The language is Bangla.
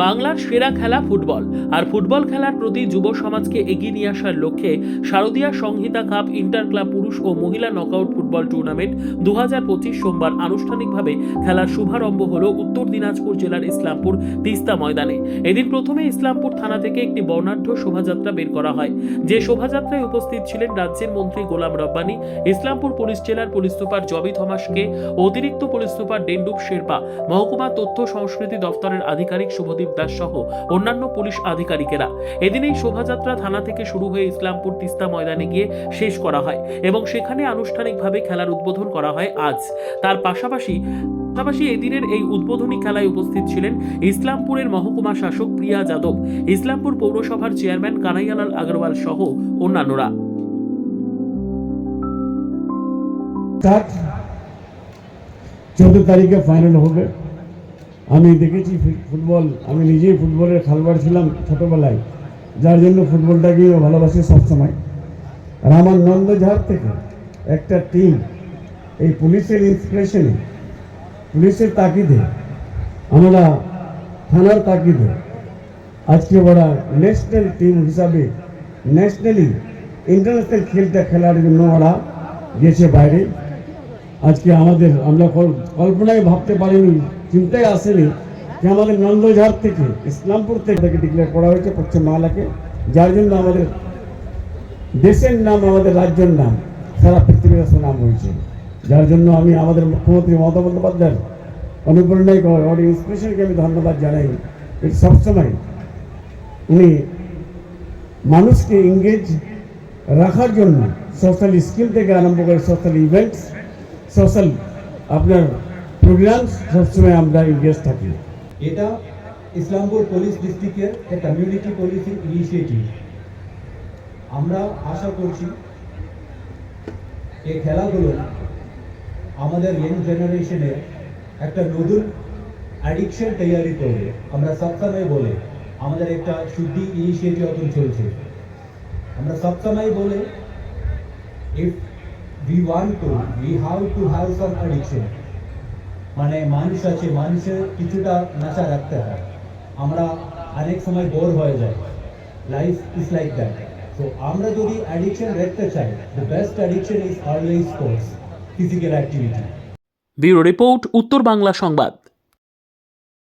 বাংলার সেরা খেলা ফুটবল, আর ফুটবল খেলার প্রতি যুব সমাজকে এগিয়ে নিয়ে আসার লক্ষ্যে শারদীয়া সংহিতা কাপ ইন্টার ক্লাব পুরুষ ও মহিলা নকআউট ফুটবল টুর্নামেন্ট 2025 সোমবার আনুষ্ঠানিকভাবে খেলার শুভারম্ভ হলো উত্তর দিনাজপুর জেলার ইসলামপুর তিস্তা ময়দানে। এদিন প্রথমে ইসলামপুর থানা থেকে একটি বর্ণাঢ্য শোভাযাত্রা বের করা হয়, যে শোভাযাত্রায় উপস্থিত ছিলেন রাজ্যের মন্ত্রী গোলাম রব্বানী, ইসলামপুর পুলিশ জেলার পুলিশ সুপার জবি থমাসকে, অতিরিক্ত পুলিশ সুপার ডেন্ডুপ শেরপা, মহকুমা তথ্য সংস্কৃতি দপ্তরের আধিকারিক শুভদীপ দাস সহ অন্যান্য পুলিশ আধিকারিকেরা। এদিন এই শোভাযাত্রা থানা থেকে শুরু হয়ে ইসলামপুর তিস্তা ময়দানে গিয়ে শেষ করা হয় এবং সেখানে আনুষ্ঠানিকভাবে খেলার উদ্বোধন করা হয় আজ। তার পাশাপাশি এদিনের এই উদ্বোধনী খেলায় উপস্থিত ছিলেন ইসলামপুরের মহকুমা শাসক প্রিয়া যাদব, ইসলামপুর পৌরসভার চেয়ারম্যান কানাইয়ালাল আগরওয়াল সহ অন্যান্যরা। 14 তারিখে ফাইনাল হবে। আমি দেখেছি ফুটবল, আমি নিজেই ফুটবলের খেলোয়াড় ছিলাম ছোটবেলায়, যার জন্য ফুটবলটাকে ভালোবাসি সবসময়। আর আমার নন্দঝাড় থেকে একটা টিম এই পুলিশের ইন্সপিরেশনে, পুলিশের তাকিদে, আমরা থানার তাকিদে আজকে ওরা ন্যাশনাল টিম হিসাবে ন্যাশনালি ইন্টারন্যাশনাল খেলার জন্য ওরা গেছে বাইরে। আজকে আমরা কল্পনায় ভাবতে পারিনি, চিন্তায় আসেনি যে আমাদের নন্দঝাড় থেকে ইসলামপুর থেকে ডিক্লেয়ার করা হয়েছে পশ্চিম বাংলাকে, যার জন্য আমাদের দেশের নাম, আমাদের রাজ্যের নাম সারা পৃথিবীর সুনাম হয়েছে। যার জন্য আমি আমাদের মুখ্যমন্ত্রী মমতা বন্দ্যোপাধ্যায়ের অনুপ্রেরণায় ওর ইন্সপিরেশনকে আমি ধন্যবাদ জানাই। সবসময় উনি মানুষকে এঙ্গেজ রাখার জন্য সোশ্যাল স্কিম থেকে আরম্ভ করে সোশ্যাল ইভেন্টস, সোশ্যাল আপনার প্রোগ্রাম সবসময় আমরা এঙ্গেজ থাকি। এটা ইসলামপুর পুলিশ ডিস্ট্রিক্টের একটা কমিউনিটি পুলিশিং ইনিশিয়েটিভ। আমরা আশা করছি এই খেলাগুলো আমাদের ইয়াং জেনারেশনের একটা নতুন অ্যাডিকশন তৈরি করবে। আমরা সবসময় বলে আমাদের একটা শুদ্ধি ইনিশিয়েটিভ এখন চলছে। আমরা সবসময় বলে if we want to, we have to have some addiction, মানে মানুষ আছে, মানুষের কিছুটা নেশা রাখতে হয়। আমরা অনেক সময় বোর হয়ে যাই, life is like that. So আমরা যদি অ্যাডিকশন রাখতে চাই, the best addiction is always sports, physical activity. Bureau report, উত্তর বাংলা সংবাদ।